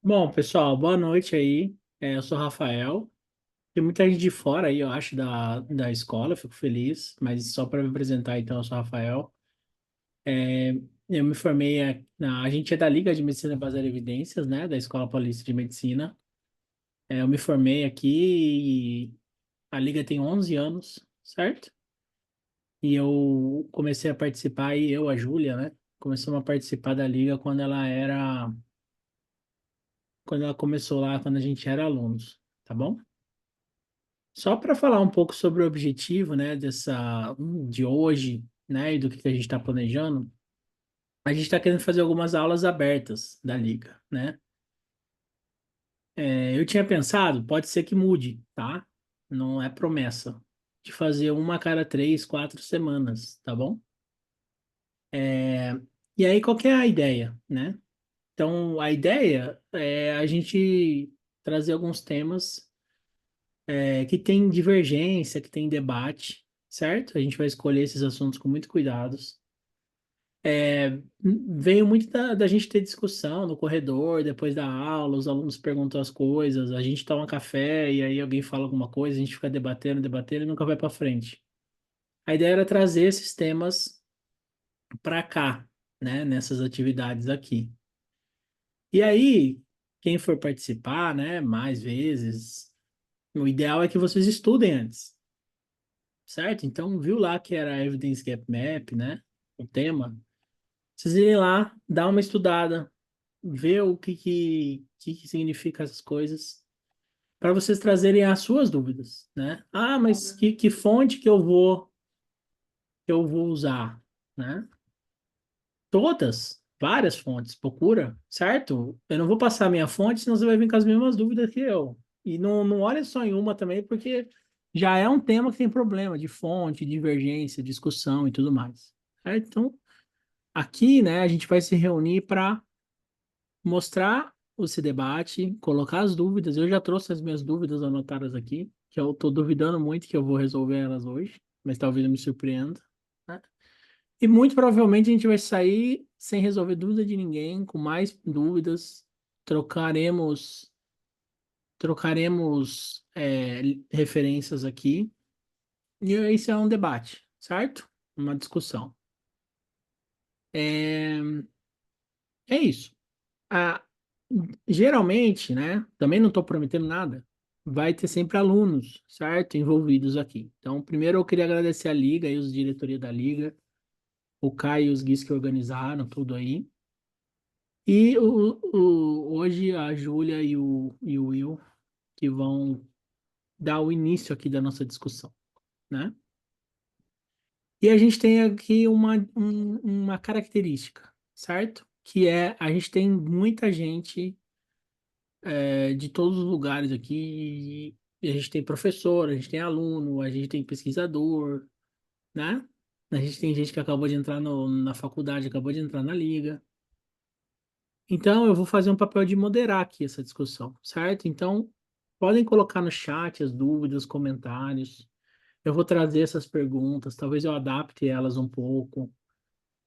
Bom, pessoal, boa noite aí. Eu sou o Rafael. Tem muita gente de fora aí, eu acho, da escola, fico feliz, mas só para me apresentar, então, eu sou o Rafael. É, eu me formei, a gente é da Liga de Medicina Baseada em Evidências, né, da Escola Paulista de Medicina. Eu me formei aqui e a Liga tem 11 anos, certo? E eu comecei a participar, e eu, a Júlia, né, começamos a participar da Liga quando ela começou lá, quando a gente era alunos, tá bom? Só para falar um pouco sobre o objetivo, né, de hoje, né, e do que a gente está planejando, a gente está querendo fazer algumas aulas abertas da liga, né? Eu tinha pensado, pode ser que mude, tá? Não é promessa, de fazer uma a cada 3, 4 semanas, tá bom? E aí, qual que é a ideia, né? Então, a ideia é a gente trazer alguns temas que tem divergência, que tem debate, certo? A gente vai escolher esses assuntos com muito cuidados. Veio muito da gente ter discussão no corredor, depois da aula, os alunos perguntam as coisas, a gente toma café e aí alguém fala alguma coisa, a gente fica debatendo, debatendo e nunca vai para frente. A ideia era trazer esses temas para cá, né, nessas atividades aqui. E aí, quem for participar, né, mais vezes, o ideal é que vocês estudem antes, certo? Então, viu lá que era Evidence Gap Map, né, o tema. Vocês irem lá, dar uma estudada, ver o que significa essas coisas, para vocês trazerem as suas dúvidas, né? Ah, mas que fonte que eu vou usar, né? Todas, várias fontes, procura, certo? Eu não vou passar a minha fonte, senão você vai vir com as mesmas dúvidas que eu. E não olha só em uma também, porque já é um tema que tem problema de fonte, divergência, discussão e tudo mais. Certo? Então, aqui, né, a gente vai se reunir para mostrar esse debate, colocar as dúvidas. Eu já trouxe as minhas dúvidas anotadas aqui, que eu estou duvidando muito que eu vou resolver elas hoje, mas talvez eu me surpreenda, né? E muito provavelmente a gente vai sair sem resolver dúvida de ninguém, com mais dúvidas, trocaremos, trocaremos referências aqui, e isso é um debate, certo? Uma discussão. É, é isso. Ah, geralmente, né? Também não estou prometendo nada. Vai ter sempre alunos, certo? Envolvidos aqui. Então, primeiro eu queria agradecer a Liga e os diretoria da Liga, o Caio e os guis que organizaram tudo aí. E hoje a Júlia e o Will que vão dar o início aqui da nossa discussão, né? E a gente tem aqui uma característica, certo? Que é a gente tem muita gente de todos os lugares aqui. E a gente tem professor, a gente tem aluno, a gente tem pesquisador, né? A gente tem gente que acabou de entrar na faculdade, acabou de entrar na liga. Então, eu vou fazer um papel de moderar aqui essa discussão, certo? Então, podem colocar no chat as dúvidas, comentários. Eu vou trazer essas perguntas, talvez eu adapte elas um pouco.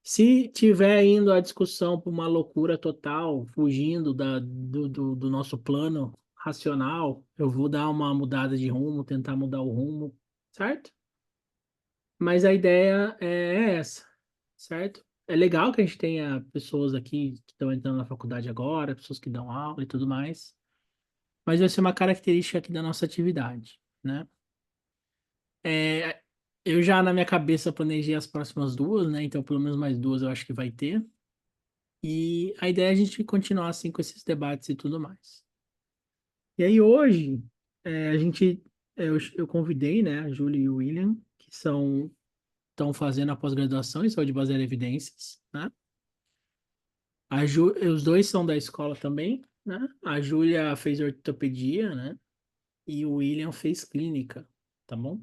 Se tiver indo a discussão para uma loucura total, fugindo do nosso plano racional, eu vou dar uma mudada de rumo, tentar mudar o rumo, certo? Mas a ideia é essa, certo? É legal que a gente tenha pessoas aqui que estão entrando na faculdade agora, pessoas que dão aula e tudo mais, mas vai ser uma característica aqui da nossa atividade, né? É, eu já na minha cabeça planejei as próximas duas, né? Então, pelo menos mais duas eu acho que vai ter. E a ideia é a gente continuar assim com esses debates e tudo mais. E aí hoje a gente eu convidei, né, a Júlia e o William, que estão fazendo a pós-graduação em saúde baseada em evidências, né? Os dois são da escola também, né? A Júlia fez ortopedia, né? E o William fez clínica, tá bom?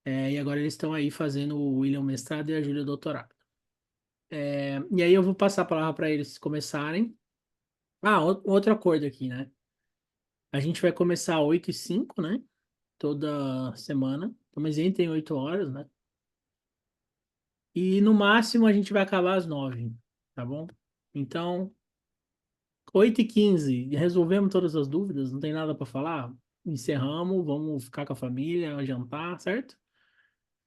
E agora eles estão aí fazendo o William mestrado e a Júlia doutorado. E aí eu vou passar a palavra para eles começarem. Ah, outro acordo aqui, né? A gente vai começar 8h05, né? Toda semana. Então, mas tem 8 horas, né? E no máximo a gente vai acabar às 9, tá bom? Então, 8h15, resolvemos todas as dúvidas, não tem nada para falar? Encerramos, vamos ficar com a família, jantar, certo?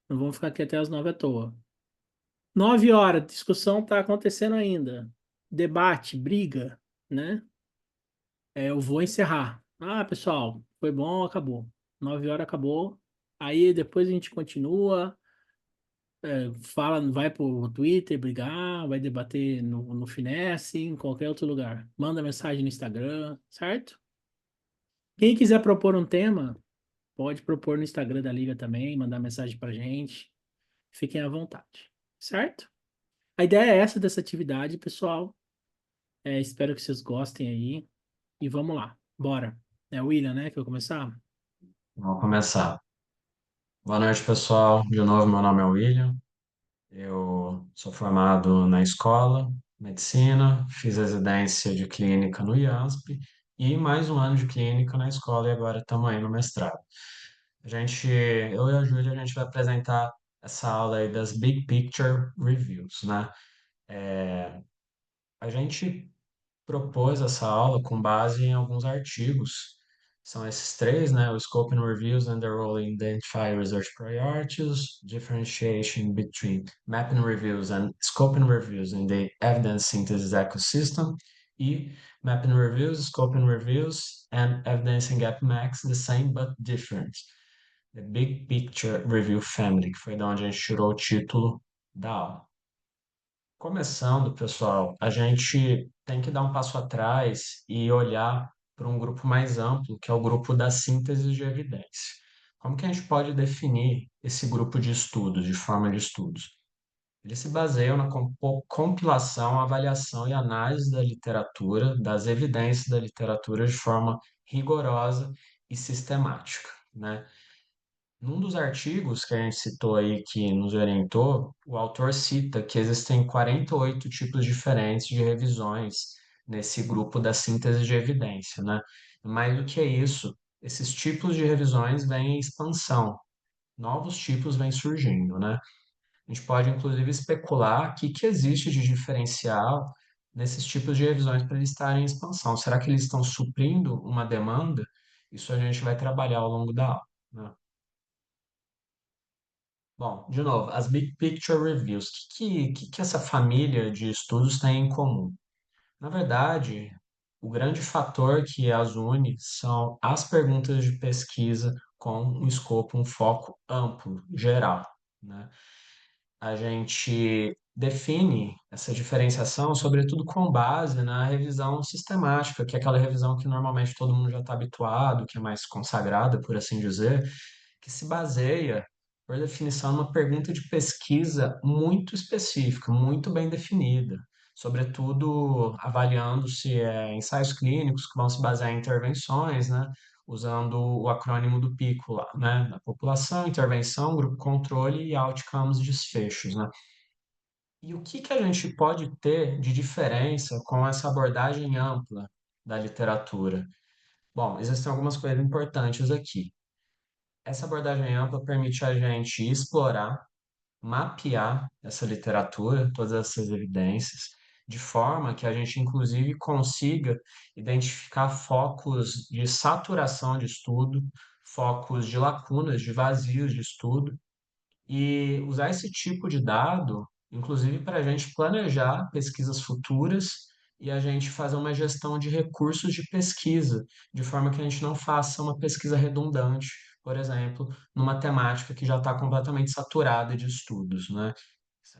Não vamos ficar aqui até as 9 à toa. 9 horas, discussão tá acontecendo ainda. Debate, briga, né? Eu vou encerrar. Ah, pessoal, foi bom, acabou. 9 horas acabou. Aí depois a gente continua, fala, vai pro Twitter brigar, vai debater no Finesse, em qualquer outro lugar. Manda mensagem no Instagram, certo? Quem quiser propor um tema, pode propor no Instagram da Liga também, mandar mensagem pra gente. Fiquem à vontade, certo? A ideia é essa dessa atividade, pessoal. Espero que vocês gostem aí. E vamos lá, bora. É o William, né, que vai começar? Vamos começar. Boa noite, pessoal. De novo, meu nome é William. Eu sou formado na escola, medicina, fiz residência de clínica no IASP e mais um ano de clínica na escola e agora estamos aí no mestrado. Eu e a Júlia, a gente vai apresentar essa aula aí das Big Picture Reviews, né? A gente propôs essa aula com base em alguns artigos. São esses três, né? O Scope and Reviews and the Role in Identify Research Priorities, Differentiation between Mapping Reviews and Scope and Reviews in the Evidence Synthesis Ecosystem, e Mapping Reviews, Scope and Reviews and Evidence and Gap Max, the same but different. The Big Picture Review Family, que foi da onde a gente tirou o título da aula. Começando, pessoal, a gente tem que dar um passo atrás e olhar para um grupo mais amplo, que é o grupo da síntese de evidência. Como que a gente pode definir esse grupo de estudos, de forma de estudos? Eles se baseiam na compilação, avaliação e análise da literatura, das evidências da literatura de forma rigorosa e sistemática, né? Num dos artigos que a gente citou aí, que nos orientou, o autor cita que existem 48 tipos diferentes de revisões nesse grupo da síntese de evidência, né? Mais do que isso, esses tipos de revisões vêm em expansão, novos tipos vêm surgindo, né? A gente pode, inclusive, especular o que existe de diferencial nesses tipos de revisões para eles estarem em expansão. Será que eles estão suprindo uma demanda? Isso a gente vai trabalhar ao longo da aula, né? Bom, de novo, as Big Picture Reviews. O que essa família de estudos tem em comum? Na verdade, o grande fator que as une são as perguntas de pesquisa com um escopo, um foco amplo, geral, né? A gente define essa diferenciação, sobretudo com base na revisão sistemática, que é aquela revisão que normalmente todo mundo já está habituado, que é mais consagrada, por assim dizer, que se baseia, por definição, numa pergunta de pesquisa muito específica, muito bem definida, sobretudo avaliando se ensaios clínicos que vão se basear em intervenções, né? Usando o acrônimo do PICO lá, né? Da população, intervenção, grupo controle e outcomes, desfechos, né? E o que a gente pode ter de diferença com essa abordagem ampla da literatura? Bom, existem algumas coisas importantes aqui. Essa abordagem ampla permite a gente explorar, mapear essa literatura, todas essas evidências, de forma que a gente, inclusive, consiga identificar focos de saturação de estudo, focos de lacunas, de vazios de estudo, e usar esse tipo de dado, inclusive, para a gente planejar pesquisas futuras e a gente fazer uma gestão de recursos de pesquisa, de forma que a gente não faça uma pesquisa redundante, por exemplo, numa temática que já está completamente saturada de estudos, né?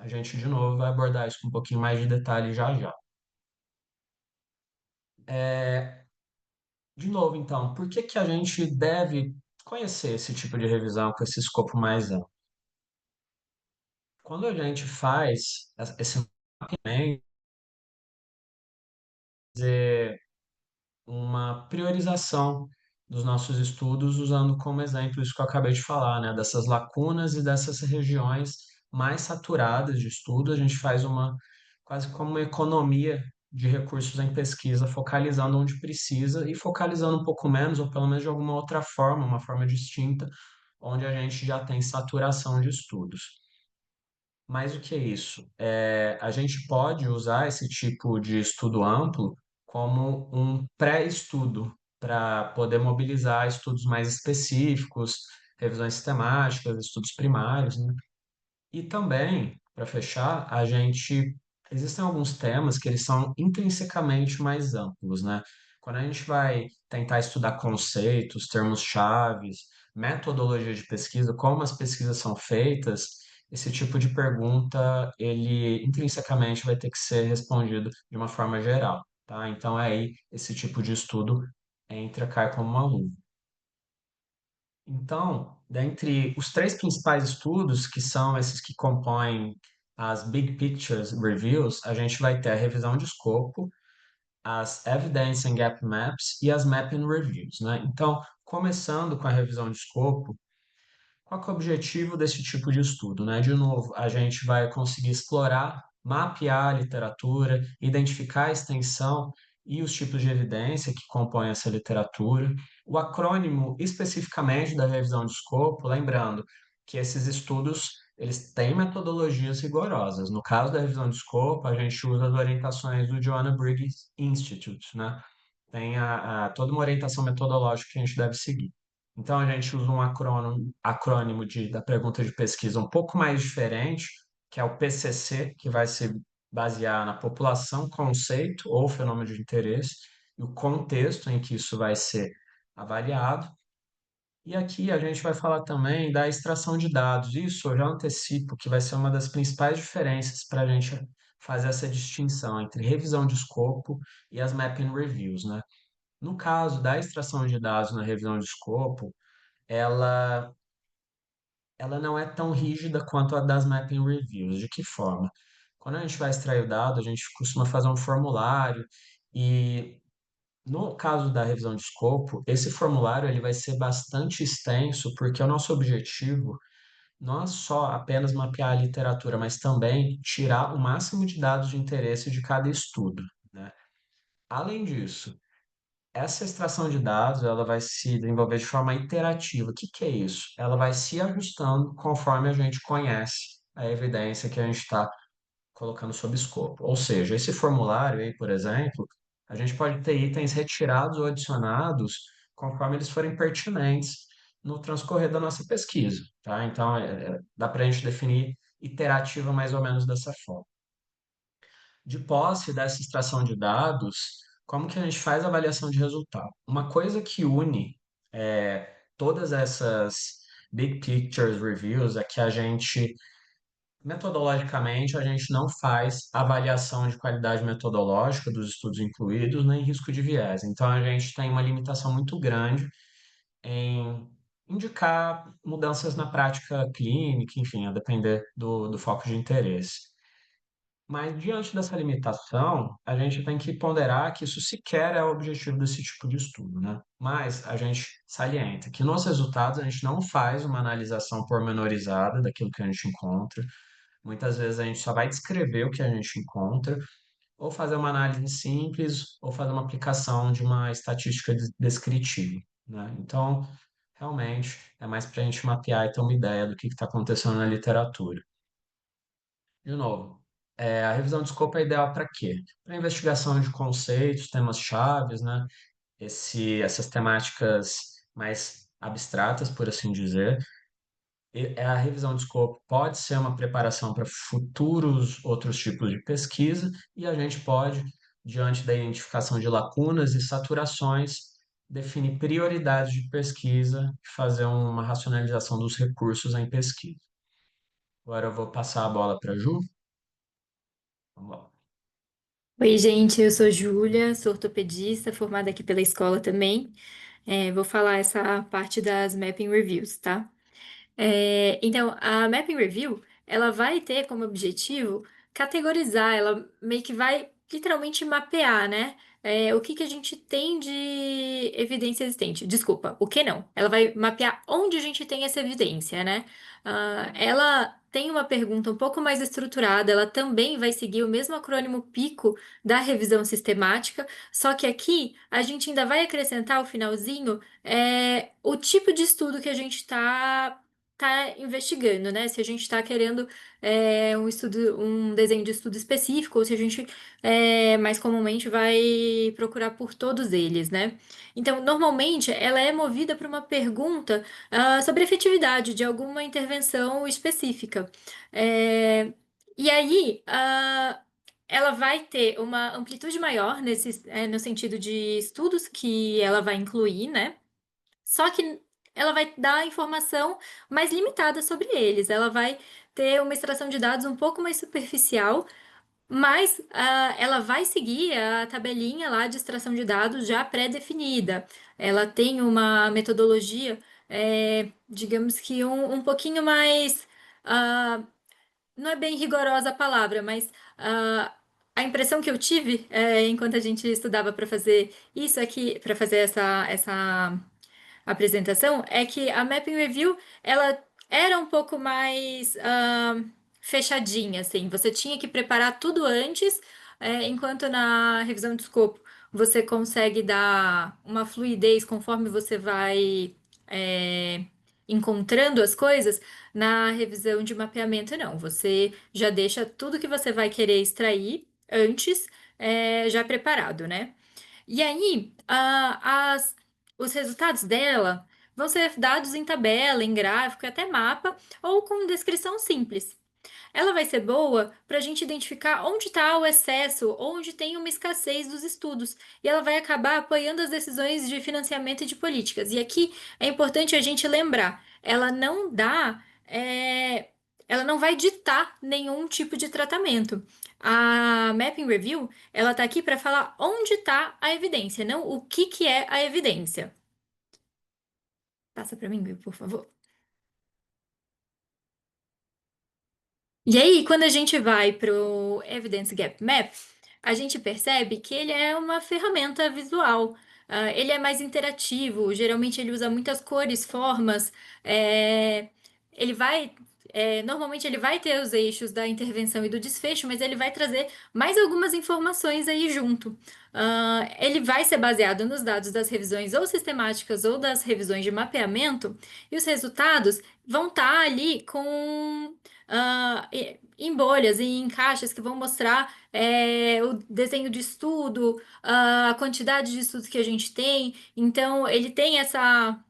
A gente, de novo, vai abordar isso com um pouquinho mais de detalhe já já. De novo, então, por que a gente deve conhecer esse tipo de revisão com esse escopo mais amplo? Quando a gente faz esse mapeamento, uma priorização dos nossos estudos, usando como exemplo isso que eu acabei de falar, né? Dessas lacunas e dessas regiões mais saturadas de estudo, a gente faz uma quase como uma economia de recursos em pesquisa, focalizando onde precisa e focalizando um pouco menos, ou pelo menos de alguma outra forma, uma forma distinta, onde a gente já tem saturação de estudos. Mais do que isso, a gente pode usar esse tipo de estudo amplo como um pré-estudo para poder mobilizar estudos mais específicos, revisões sistemáticas, estudos primários, né? E também, para fechar, existem alguns temas que eles são intrinsecamente mais amplos, né? Quando a gente vai tentar estudar conceitos, termos-chaves, metodologia de pesquisa, como as pesquisas são feitas, esse tipo de pergunta, ele intrinsecamente vai ter que ser respondido de uma forma geral, tá? Então, aí, esse tipo de estudo entra, cai como uma luva. Então, dentre os três principais estudos, que são esses que compõem as Big Pictures Reviews, a gente vai ter a revisão de escopo, as Evidence and Gap Maps e as Mapping Reviews, né? Então, começando com a revisão de escopo, qual que é o objetivo desse tipo de estudo, né? De novo, a gente vai conseguir explorar, mapear a literatura, identificar a extensão e os tipos de evidência que compõem essa literatura. O acrônimo especificamente da revisão de escopo, lembrando que esses estudos eles têm metodologias rigorosas. No caso da revisão de escopo, a gente usa as orientações do Joanna Briggs Institute, né? Tem toda uma orientação metodológica que a gente deve seguir. Então, a gente usa um acrônimo da pergunta de pesquisa um pouco mais diferente, que é o PCC, que vai se basear na população, conceito ou fenômeno de interesse, e o contexto em que isso vai ser avaliado. E aqui a gente vai falar também da extração de dados. Isso eu já antecipo que vai ser uma das principais diferenças para a gente fazer essa distinção entre revisão de escopo e as mapping reviews, né? No caso da extração de dados na revisão de escopo, ela, ela não é tão rígida quanto a das mapping reviews. De que forma? Quando a gente vai extrair o dado, a gente costuma fazer um formulário e no caso da revisão de escopo, esse formulário ele vai ser bastante extenso, porque o nosso objetivo não é só apenas mapear a literatura, mas também tirar o máximo de dados de interesse de cada estudo, né? Além disso, essa extração de dados, ela vai se desenvolver de forma iterativa. O que que é isso? Ela vai se ajustando conforme a gente conhece a evidência que a gente está colocando sob escopo. Ou seja, esse formulário aí, por exemplo, a gente pode ter itens retirados ou adicionados conforme eles forem pertinentes no transcorrer da nossa pesquisa, tá? Então, dá para a gente definir iterativa mais ou menos dessa forma. De posse dessa extração de dados, como que a gente faz a avaliação de resultado? Uma coisa que une todas essas big pictures reviews é que a gente, metodologicamente, a gente não faz avaliação de qualidade metodológica dos estudos incluídos, nem risco de viés. Então, a gente tem uma limitação muito grande em indicar mudanças na prática clínica, enfim, a depender do foco de interesse. Mas diante dessa limitação, a gente tem que ponderar que isso sequer é o objetivo desse tipo de estudo, né? Mas a gente salienta que nos resultados a gente não faz uma analisação pormenorizada daquilo que a gente encontra. Muitas vezes a gente só vai descrever o que a gente encontra, ou fazer uma análise simples, ou fazer uma aplicação de uma estatística descritiva, né? Então, realmente, é mais para a gente mapear e ter uma ideia do que está acontecendo na literatura. De novo, a revisão de escopo é ideal para quê? Para investigação de conceitos, temas chaves, né? Essas temáticas mais abstratas, por assim dizer. A revisão de escopo pode ser uma preparação para futuros outros tipos de pesquisa e a gente pode, diante da identificação de lacunas e saturações, definir prioridades de pesquisa e fazer uma racionalização dos recursos em pesquisa. Agora eu vou passar a bola para a Ju. Vamos lá. Oi, gente, eu sou Júlia, sou ortopedista, formada aqui pela escola também. Vou falar essa parte das mapping reviews, tá? Então, a Mapping Review, ela vai ter como objetivo categorizar, ela meio que vai literalmente mapear, né? O que que a gente tem de evidência existente. Desculpa, o que não? Ela vai mapear onde a gente tem essa evidência, né? Ela tem uma pergunta um pouco mais estruturada, ela também vai seguir o mesmo acrônimo PICO da revisão sistemática, só que aqui a gente ainda vai acrescentar o finalzinho, o tipo de estudo que a gente está está investigando, né? Se a gente está querendo um estudo, um desenho de estudo específico, ou se a gente mais comumente vai procurar por todos eles, né? Então, normalmente, ela é movida por uma pergunta sobre a efetividade de alguma intervenção específica. É, e aí, ela vai ter uma amplitude maior no sentido de estudos que ela vai incluir, né? Só que ela vai dar informação mais limitada sobre eles. Ela vai ter uma extração de dados um pouco mais superficial, mas ela vai seguir a tabelinha lá de extração de dados já pré-definida. Ela tem uma metodologia, digamos que um pouquinho mais. ah, não é bem rigorosa a palavra, mas a impressão que eu tive enquanto a gente estudava para fazer isso aqui, para fazer essa apresentação é que a Mapping Review ela era um pouco mais fechadinha, assim. Você tinha que preparar tudo antes, enquanto na revisão de escopo você consegue dar uma fluidez conforme você vai é, encontrando as coisas. Na revisão de mapeamento, não. Você já deixa tudo que você vai querer extrair antes, já preparado, né? E aí, os resultados dela vão ser dados em tabela, em gráfico, e até mapa, ou com descrição simples. Ela vai ser boa para a gente identificar onde está o excesso, onde tem uma escassez dos estudos, e ela vai acabar apoiando as decisões de financiamento e de políticas. E aqui é importante a gente lembrar, ela não vai ditar nenhum tipo de tratamento. A Mapping Review, ela está aqui para falar onde está a evidência, não o que é a evidência. Passa para mim, por favor. E aí, quando a gente vai para o Evidence Gap Map, a gente percebe que ele é uma ferramenta visual. Ele é mais interativo, geralmente ele usa muitas cores, formas. é, ele vai, Normalmente ele vai ter os eixos da intervenção e do desfecho, mas ele vai trazer mais algumas informações aí junto. Ele vai ser baseado nos dados das revisões ou sistemáticas ou das revisões de mapeamento, e os resultados vão estar ali com em bolhas e em caixas que vão mostrar o desenho de estudo, a quantidade de estudos que a gente tem. Então, ele tem essa.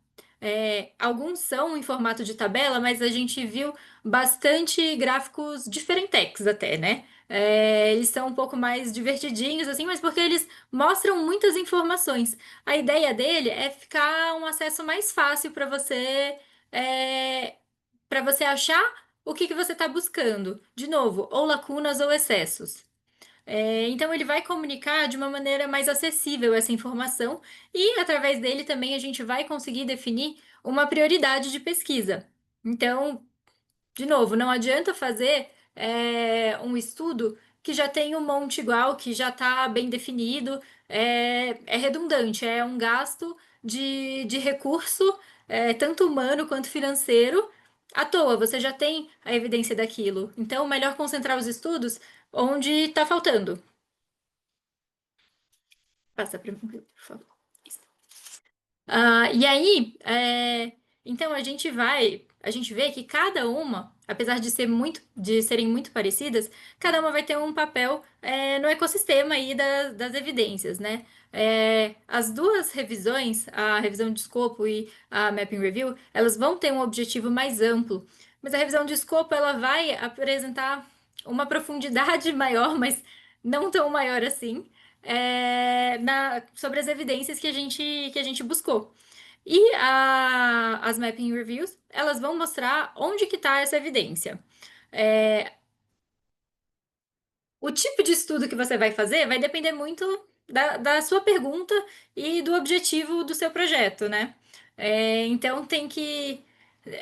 Alguns são em formato de tabela, mas a gente viu bastante gráficos diferentex até, né? Eles são um pouco mais divertidinhos, assim, mas porque eles mostram muitas informações. A ideia dele é ficar um acesso mais fácil para você achar o que você está buscando. De novo, ou lacunas ou excessos. Então, ele vai comunicar de uma maneira mais acessível essa informação e, através dele, também a gente vai conseguir definir uma prioridade de pesquisa. Então, de novo, não adianta fazer um estudo que já tem um monte igual, que já está bem definido, é redundante, é um gasto de recurso, tanto humano quanto financeiro, à toa, você já tem a evidência daquilo. Então, melhor concentrar os estudos onde está faltando. Passa para mim, por favor. Isso. E aí, então a gente vê que cada uma, apesar de serem muito parecidas, cada uma vai ter um papel no ecossistema aí das evidências, né? As duas revisões, a revisão de escopo e a Mapping Review, elas vão ter um objetivo mais amplo, mas a revisão de escopo ela vai apresentar uma profundidade maior, mas não tão maior assim sobre as evidências que a gente buscou. E as mapping reviews, elas vão mostrar onde que está essa evidência. É, o tipo de estudo que você vai fazer vai depender muito da sua pergunta e do objetivo do seu projeto, né? Então tem que.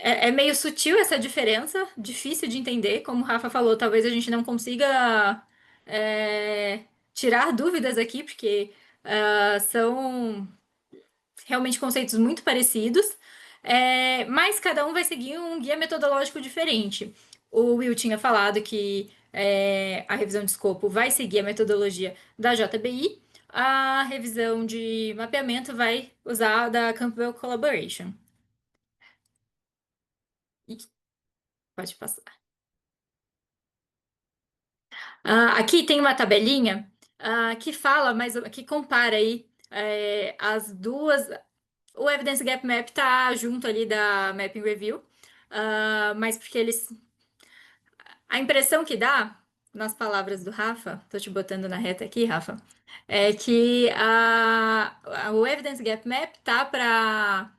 É meio sutil essa diferença, difícil de entender. Como o Rafa falou, talvez a gente não consiga é, tirar dúvidas aqui, porque são realmente conceitos muito parecidos, mas cada um vai seguir um guia metodológico diferente. O Will tinha falado que a revisão de escopo vai seguir a metodologia da JBI, a revisão de mapeamento vai usar a da Campbell Collaboration. Pode passar. Aqui tem uma tabelinha que fala, que compara aí as duas. O Evidence Gap Map tá junto ali da Mapping Review, mas porque eles. A impressão que dá, nas palavras do Rafa, tô te botando na reta aqui, Rafa, é que o Evidence Gap Map tá para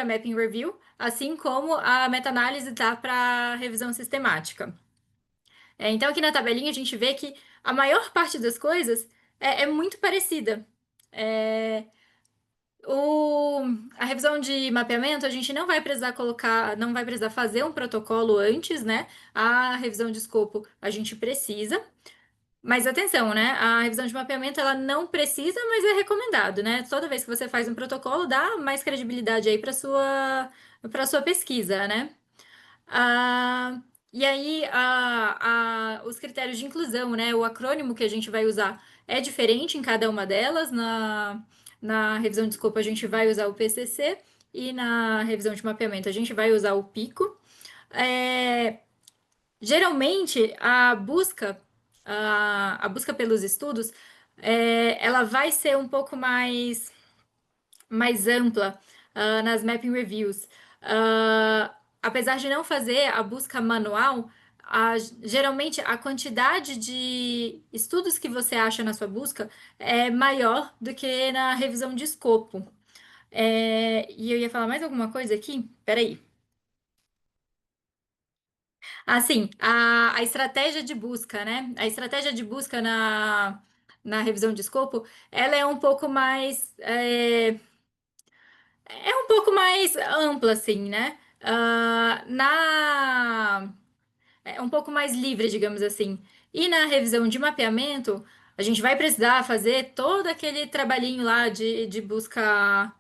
Mapping Review, assim como a meta-análise tá para revisão sistemática. Então, aqui na tabelinha, a gente vê que a maior parte das coisas é muito parecida. É, o- a revisão de mapeamento, a gente não vai precisar colocar, não vai precisar fazer um protocolo antes, né? A revisão de escopo, a gente precisa. Mas atenção, né? A revisão de mapeamento, ela não precisa, mas é recomendado, né? Toda vez que você faz um protocolo, dá mais credibilidade aí para sua pesquisa, né? Ah, e aí, os critérios de inclusão, né? O acrônimo que a gente vai usar é diferente em cada uma delas. Na revisão de escopo, a gente vai usar o PCC e na revisão de mapeamento, a gente vai usar o PICO. É, geralmente, a busca pelos estudos, ela vai ser um pouco mais ampla nas mapping reviews. Apesar de não fazer a busca manual, geralmente a quantidade de estudos que você acha na sua busca é maior do que na revisão de escopo. E eu ia falar mais alguma coisa aqui? Peraí. Assim, a estratégia de busca, né? A estratégia de busca na revisão de escopo, ela é um pouco mais ampla, assim, né? É um pouco mais livre, digamos assim. E na revisão de mapeamento, a gente vai precisar fazer todo aquele trabalhinho lá de busca,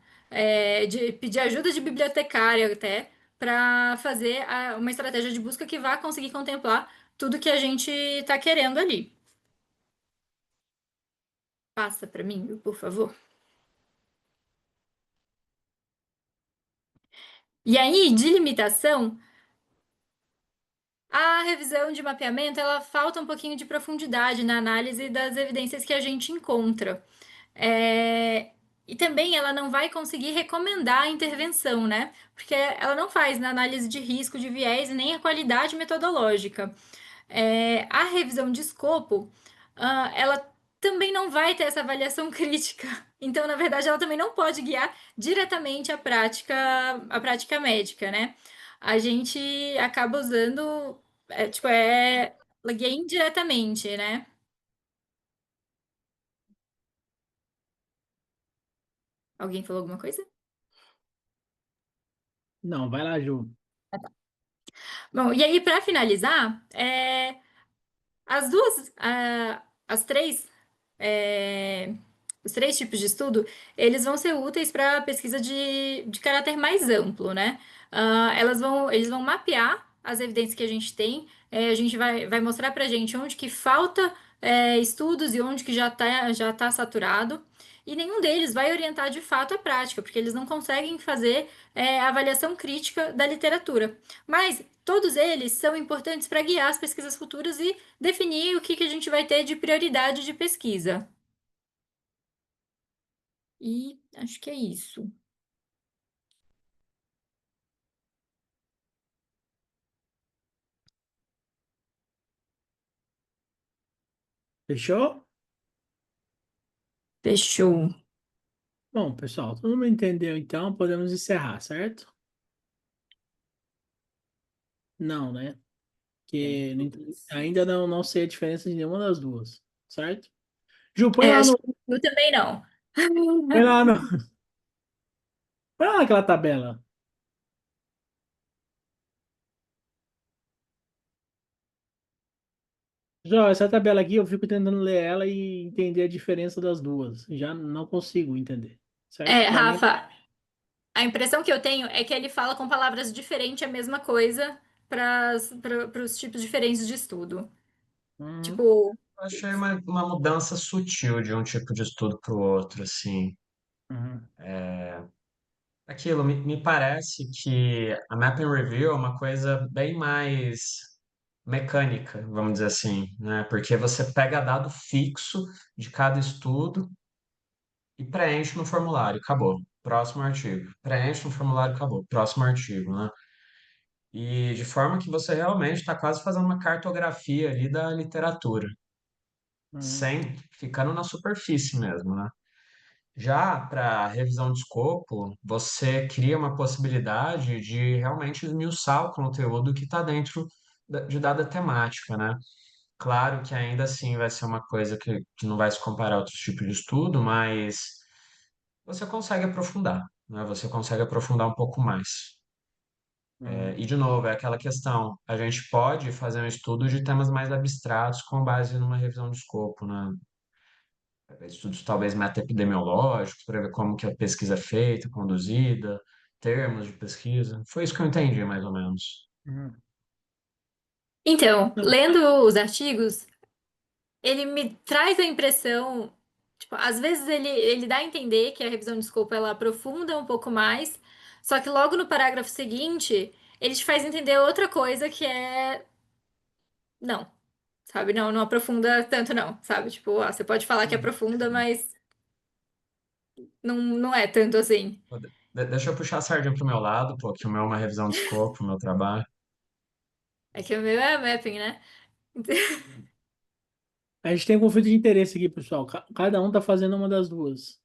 de pedir ajuda de bibliotecária até, para fazer uma estratégia de busca que vá conseguir contemplar tudo que a gente está querendo ali. Passa para mim, por favor. E aí, de limitação. A revisão de mapeamento, ela falta um pouquinho de profundidade na análise das evidências que a gente encontra. E também ela não vai conseguir recomendar a intervenção, né? Porque ela não faz na análise de risco, de viés e nem a qualidade metodológica. A revisão de escopo, ela também não vai ter essa avaliação crítica. Então, na verdade, ela também não pode guiar diretamente a prática médica, né? A gente acaba usando, tipo, ela guia indiretamente, né? Alguém falou alguma coisa? Não, vai lá, Ju. Bom, e aí, para finalizar, as duas, as três, é, os três tipos de estudo, eles vão ser úteis para pesquisa de caráter mais amplo, né? Eles vão mapear as evidências que a gente tem, a gente vai mostrar para a gente onde que falta estudos e onde que já tá saturado. E nenhum deles vai orientar de fato a prática, porque eles não conseguem fazer avaliação crítica da literatura. Mas todos eles são importantes para guiar as pesquisas futuras e definir o que que a gente vai ter de prioridade de pesquisa. E acho que é isso. Fechou? Fechou. Bom, pessoal, todo mundo entendeu, então podemos encerrar, certo? Não, né? Que ainda não sei a diferença de nenhuma das duas, certo? Ju, Acho que eu também não. põe lá no, põe lá naquela tabela. Já, essa tabela aqui eu fico tentando ler ela e entender a diferença das duas. Já não consigo entender, certo? Para mim, Rafa, a impressão que eu tenho é que ele fala com palavras diferentes a mesma coisa para os tipos diferentes de estudo. uhum, Tipo, Eu achei uma mudança sutil de um tipo de estudo para o outro, assim. uhum. Aquilo me parece que a Mapping Review é uma coisa bem mais mecânica, vamos dizer assim, né? Porque você pega dado fixo de cada estudo e preenche no formulário, acabou. Próximo artigo. Preenche no formulário, acabou. Próximo artigo, né? E de forma que você realmente está quase fazendo uma cartografia ali da literatura, Hum, sem ficando na superfície mesmo, né? Já para revisão de escopo, você cria uma possibilidade de realmente esmiuçar o conteúdo que está dentro de dada temática, né? Claro que ainda assim vai ser uma coisa que não vai se comparar a outros tipos de estudo, mas você consegue aprofundar, né? Você consegue aprofundar um pouco mais. hum, E, de novo, é aquela questão, a gente pode fazer um estudo de temas mais abstratos com base numa revisão de escopo, né? Estudos talvez meta-epidemiológicos, para ver como que a pesquisa é feita, conduzida, termos de pesquisa. Foi isso que eu entendi, mais ou menos. hum. Então, Não, lendo os artigos, ele me traz a impressão, tipo, às vezes ele dá a entender que a revisão de escopo ela aprofunda um pouco mais, só que logo no parágrafo seguinte, ele te faz entender outra coisa que é não, sabe? Não, não aprofunda tanto não, sabe? Tipo, você pode falar que Sim, aprofunda, sim. mas não é tanto assim. Pô, deixa eu puxar a sardinha pro meu lado, pô, que o meu é uma revisão de escopo, o meu trabalho. É que o meu é mapping, né? a gente tem um conflito de interesse aqui, pessoal. Cada um tá fazendo uma das duas.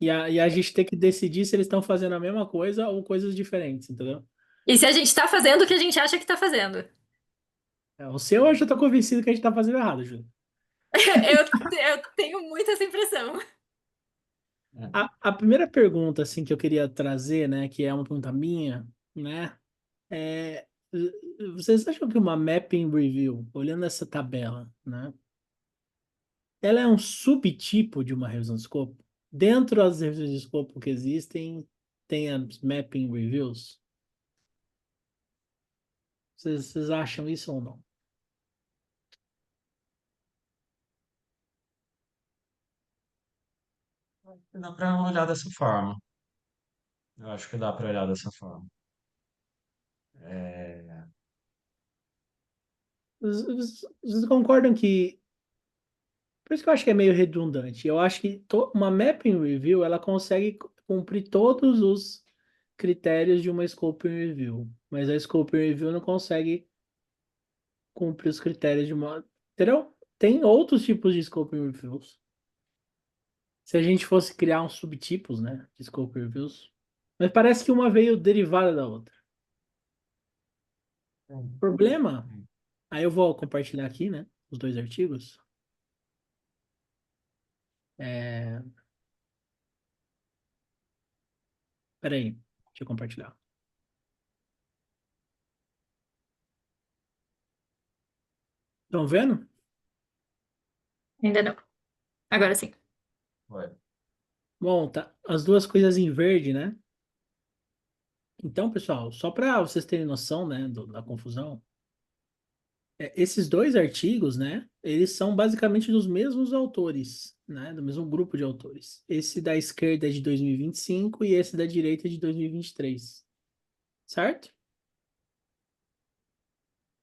E a gente tem que decidir se eles estão fazendo a mesma coisa ou coisas diferentes, entendeu? E se a gente tá fazendo o que a gente acha que tá fazendo? O seu eu já tô convencido que a gente tá fazendo errado, Júlio. Eu tenho muito essa impressão. É. A primeira pergunta, assim, que eu queria trazer, né, que é uma pergunta minha, né, é... Vocês acham que uma mapping review, olhando essa tabela, né, ela é um subtipo de uma revisão de escopo? Dentro das revisões de escopo que existem, tem as mapping reviews? Vocês acham isso ou não? Dá para olhar dessa forma. Eu acho que dá para olhar dessa forma. É, Vocês concordam que... Por isso que eu acho que é meio redundante. Eu acho que uma mapping review, ela consegue cumprir todos os critérios de uma scoping review, mas a scoping review não consegue cumprir os critérios de uma... Entendeu? Tem outros tipos de scoping reviews. Se a gente fosse criar uns subtipos, né, de scoping reviews, mas parece que uma veio derivada da outra. O sim, problema, sim. aí eu vou compartilhar aqui, né, os dois artigos. É... Peraí, deixa eu compartilhar. Estão vendo? Ainda não. Agora sim. Foi. Bom, tá as duas coisas em verde, né? Então, pessoal, só para vocês terem noção, né, da confusão, esses dois artigos, né, eles são basicamente dos mesmos autores, né, do mesmo grupo de autores. Esse da esquerda é de 2025 e esse da direita é de 2023, certo?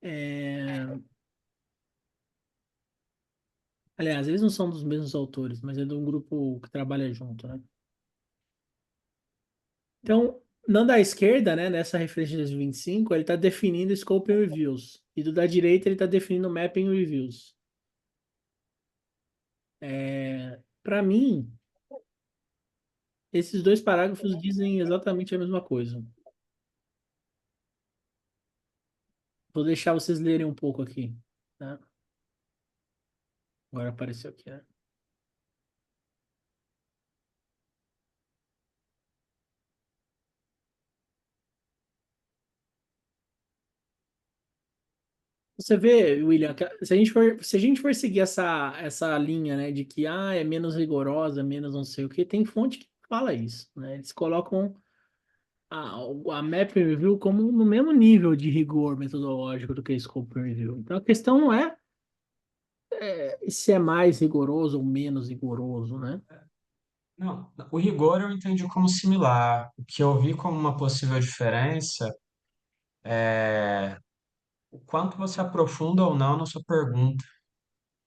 É, Aliás, eles não são dos mesmos autores, mas é de um grupo que trabalha junto, né? Então, não da esquerda, né, nessa referência de 2025, ele está definindo Scope Reviews. E do da direita, ele está definindo Mapping Reviews. Para mim, esses dois parágrafos dizem exatamente a mesma coisa. Vou deixar vocês lerem um pouco aqui, tá? Agora apareceu aqui, né? Você vê, William, se a gente for seguir essa linha, né, de que é menos rigorosa, menos não sei o que, tem fonte que fala isso, né? Eles colocam a Map Review como no mesmo nível de rigor metodológico do que a Scope Review. Então a questão não é se é mais rigoroso ou menos rigoroso, né? Não, o rigor eu entendi como similar. O que eu vi como uma possível diferença é o quanto você aprofunda ou não na sua pergunta.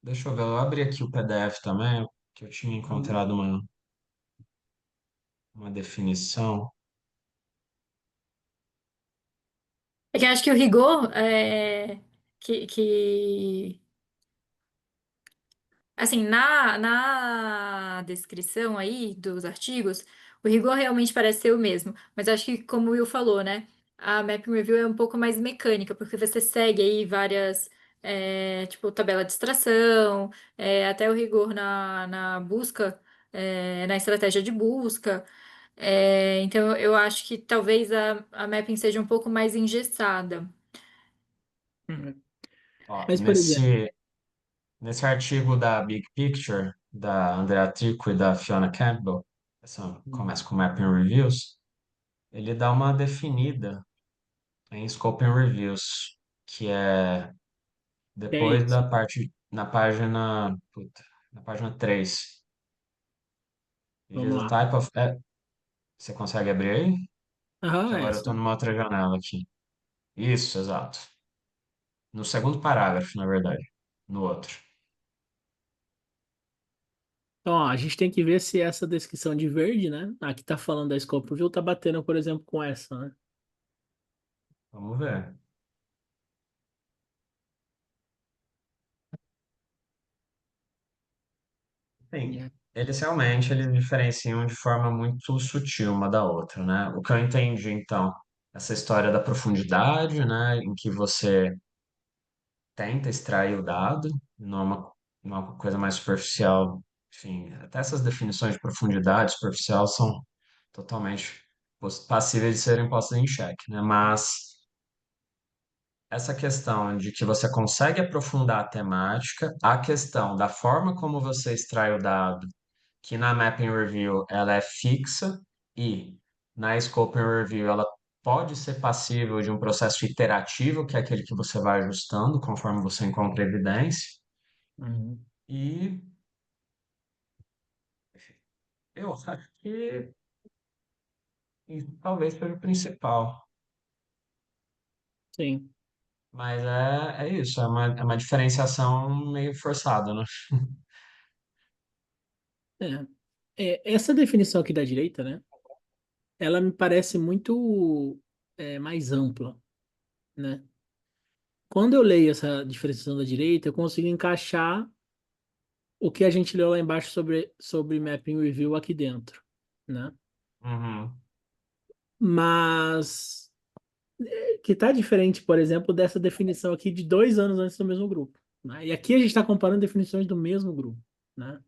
Deixa eu ver, eu abri aqui o PDF também, que eu tinha Uhum. encontrado uma definição. É que eu acho que o rigor é que assim, na descrição aí dos artigos, o rigor realmente parece ser o mesmo. Mas acho que, como o Will falou, né? A Mapping Review é um pouco mais mecânica, porque você segue aí várias, tipo, tabela de extração, até o rigor na busca, na estratégia de busca. Então, eu acho que talvez a Mapping seja um pouco mais engessada. Uhum. Ó, Mas, por exemplo, nesse artigo da Big Picture, da Andrea Trico e da Fiona Campbell, essa começa com Mapping Reviews, ele dá uma definida em Scoping Reviews, que é que é depois isso? da parte, na página 3. It is Vamos a lá. type of... você consegue abrir aí? Que Aham, agora eu estou essa. numa outra janela aqui. Isso, exato. No segundo parágrafo, na verdade. No outro. Então, ó, a gente tem que ver se essa descrição de verde, né? Aqui tá falando da Scope View, tá batendo, por exemplo, com essa, né? Vamos ver. Sim, Yeah. eles diferenciam de forma muito sutil uma da outra, né? O que eu entendi, então, essa história da profundidade, né? Em que você tenta extrair o dado, não é uma coisa mais superficial. Enfim, até essas definições de profundidade superficial são totalmente passíveis de serem postas em xeque, né? Mas essa questão de que você consegue aprofundar a temática, a questão da forma como você extrai o dado, que na Mapping Review ela é fixa e na Scoping Review ela pode ser passível de um processo iterativo, que é aquele que você vai ajustando conforme você encontra evidência. Uhum. E eu acho que isso talvez seja o principal. Sim. Mas é isso, é uma diferenciação meio forçada, né? É. Essa definição aqui da direita, né? Ela me parece muito mais ampla, né? Quando eu leio essa diferenciação da direita, eu consigo encaixar o que a gente leu lá embaixo sobre Mapping Review aqui dentro, né? Uhum. Mas que está diferente, por exemplo, dessa definição aqui de 2 anos antes do mesmo grupo, né? E aqui a gente está comparando definições do mesmo grupo, né?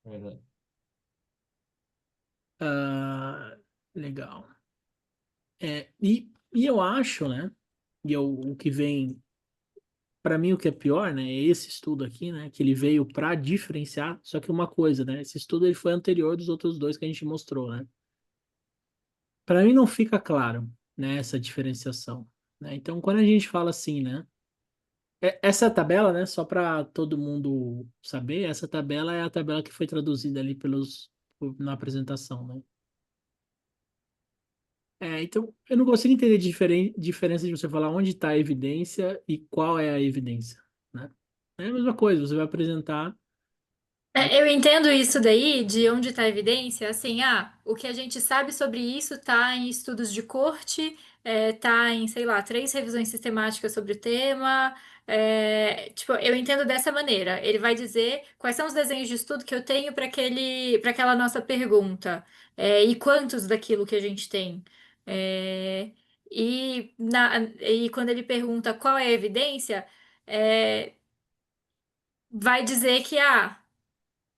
Verdade. Ah, legal. E eu acho, né? O que vem, para mim, o que é pior, né? É esse estudo aqui, né? Que ele veio para diferenciar. Só que uma coisa, né? Esse estudo ele foi anterior dos outros dois que a gente mostrou, né? Para mim não fica claro, né? Essa diferenciação, né? Então, quando a gente fala assim, né? Essa tabela, né? Só para todo mundo saber, essa tabela é a tabela que foi traduzida ali na apresentação, né? Então, eu não consigo entender diferença de você falar onde está a evidência e qual é a evidência, né? É a mesma coisa, você vai apresentar. Eu entendo isso daí, de onde está a evidência, assim, o que a gente sabe sobre isso está em estudos de corte, tá em, sei lá, 3 revisões sistemáticas sobre o tema, tipo, eu entendo dessa maneira. Ele vai dizer quais são os desenhos de estudo que eu tenho para aquela nossa pergunta, e quantos daquilo que a gente tem. É, e quando ele pergunta qual é a evidência, vai dizer que,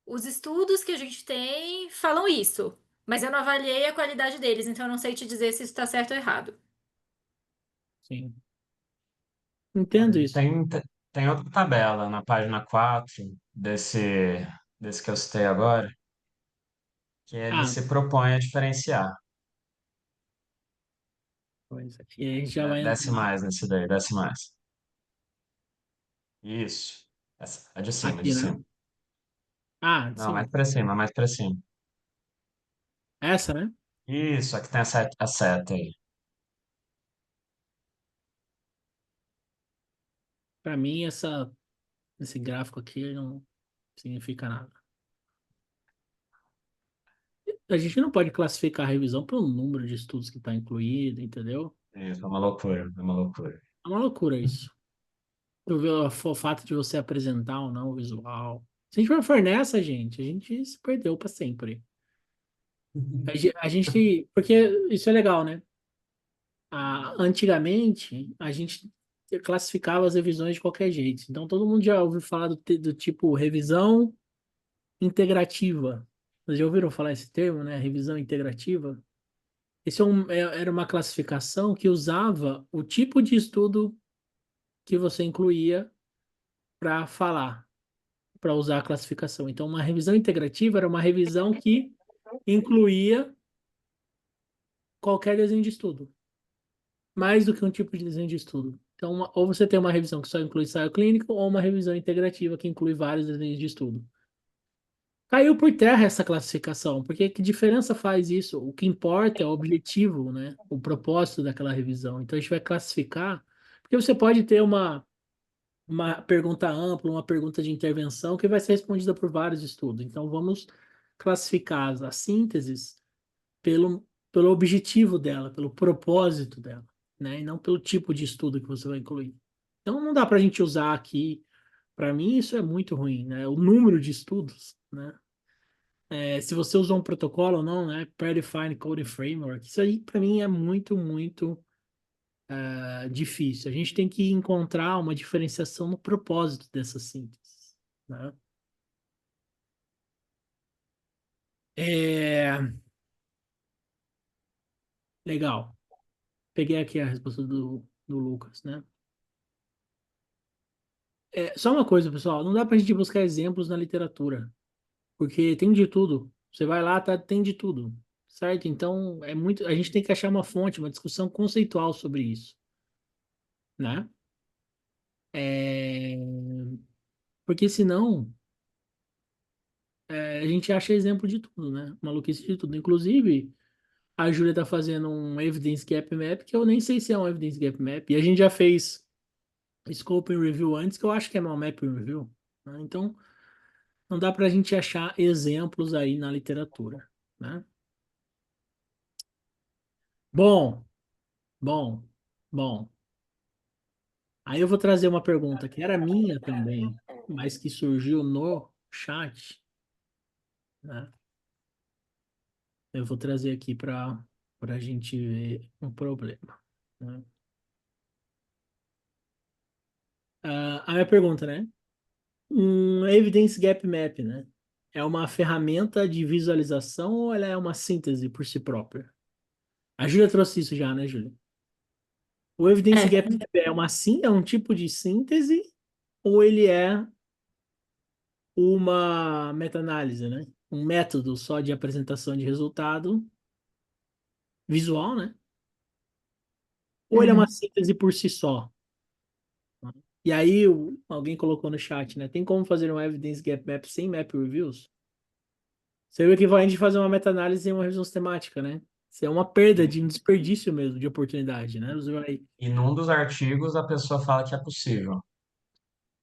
os estudos que a gente tem falam isso, mas eu não avaliei a qualidade deles, então eu não sei te dizer se isso está certo ou errado. Sim, Olha, entendo ele isso. tem outra tabela na página 4 desse que eu citei agora, que ele Ah, se propõe a diferenciar. pois aqui a gente já vai Desce entrar mais nesse daí, desce mais. Isso. A de cima, de aqui, né? cima. Ah, Não, mais sim. pra cima, mais pra cima. Essa, né? Isso, aqui tem a seta aí. Para mim, esse gráfico aqui não significa nada. A gente não pode classificar a revisão pelo número de estudos que está incluído, entendeu? Isso, é uma loucura, é uma loucura. É uma loucura isso. Tu vê o fato de você apresentar ou não o visual. Se a gente for nessa, gente, a gente se perdeu para sempre. A gente, porque isso é legal, né? Antigamente, a gente classificava as revisões de qualquer jeito. Então, todo mundo já ouviu falar do tipo revisão integrativa. Vocês já ouviram falar esse termo, né? Revisão integrativa? Era uma classificação que usava o tipo de estudo que você incluía para falar, para usar a classificação. Então, uma revisão integrativa era uma revisão que incluía qualquer desenho de estudo, mais do que um tipo de desenho de estudo. Então, ou você tem uma revisão que só inclui ensaio clínico, ou uma revisão integrativa que inclui vários desenhos de estudo. Caiu por terra essa classificação, porque que diferença faz isso? O que importa é o objetivo, né? O propósito daquela revisão. Então, a gente vai classificar, porque você pode ter uma pergunta ampla, uma pergunta de intervenção que vai ser respondida por vários estudos. Então, vamos classificar as sínteses pelo objetivo dela, pelo propósito dela, né? E não pelo tipo de estudo que você vai incluir. Então, não dá para a gente usar aqui. Para mim, isso é muito ruim, né? O número de estudos, né? Se você usou um protocolo ou não, né? Predefined Coding Framework. Isso aí, para mim, é muito, muito difícil. A gente tem que encontrar uma diferenciação no propósito dessa síntese, né? É, legal. Peguei aqui a resposta do Lucas, né? Só uma coisa, pessoal. Não dá pra gente buscar exemplos na literatura, porque tem de tudo. Você vai lá, tá, tem de tudo, certo? Então, a gente tem que achar uma fonte, uma discussão conceitual sobre isso, né? É, porque senão a gente acha exemplo de tudo, né? Maluquice de tudo. Inclusive, a Júlia tá fazendo um Evidence Gap Map, que eu nem sei se é um Evidence Gap Map, e a gente já fez Scoping Review antes, que eu acho que é uma Mapping Review, né? Então, não dá para a gente achar exemplos aí na literatura, né? Bom, bom, bom. Aí eu vou trazer uma pergunta que era minha também, mas que surgiu no chat, né? Eu vou trazer aqui para a gente ver um problema, né? A minha pergunta, né? Um Evidence Gap Map, né? É uma ferramenta de visualização ou ela é uma síntese por si própria? A Júlia trouxe isso já, né, Júlia? O Evidence É, Gap é um tipo de síntese ou ele é uma meta-análise, né? Um método só de apresentação de resultado visual, né? Ou ele é uma uhum. síntese por si só? E aí, alguém colocou no chat, né? Tem como fazer um Evidence Gap Map sem map reviews? Seria o equivalente de fazer uma meta-análise em uma revisão sistemática, né? Isso é uma perda E, de um desperdício mesmo de oportunidade, né? Você vai... e num dos artigos a pessoa fala que é possível.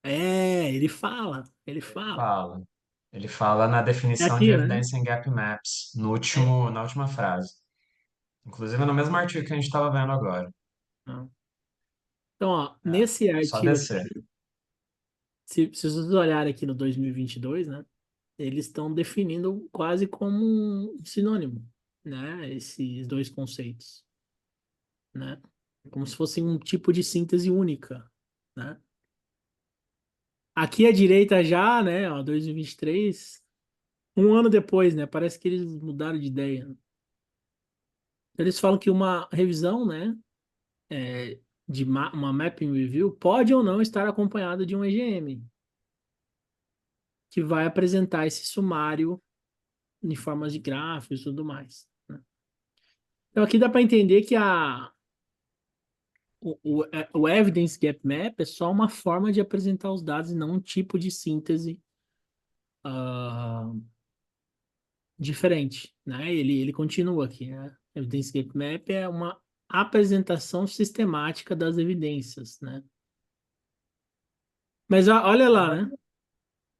Ele fala, ele fala. Fala. Ele fala na É definição de aqui, né? Evidence and Gap Maps, É. na última frase. Inclusive no mesmo artigo que a gente estava vendo agora. Não. Então, ó, É, nesse só artigo aqui, descer. se vocês olharem aqui no 2022, né? Eles estão definindo quase como um sinônimo, né? Esses dois conceitos, né? Como se fosse um tipo de síntese única, né? Aqui à direita já, né? Ó, 2023, um ano depois, né? Parece que eles mudaram de ideia. Eles falam que uma revisão, né? Uma mapping review pode ou não estar acompanhada de um EGM, que vai apresentar esse sumário em formas de gráficos e tudo mais, né? Então aqui dá para entender que o Evidence Gap Map é só uma forma de apresentar os dados e não um tipo de síntese, ah, diferente, né? Ele continua aqui, né? Evidence Gap Map é uma apresentação sistemática das evidências, né? Mas olha lá, né?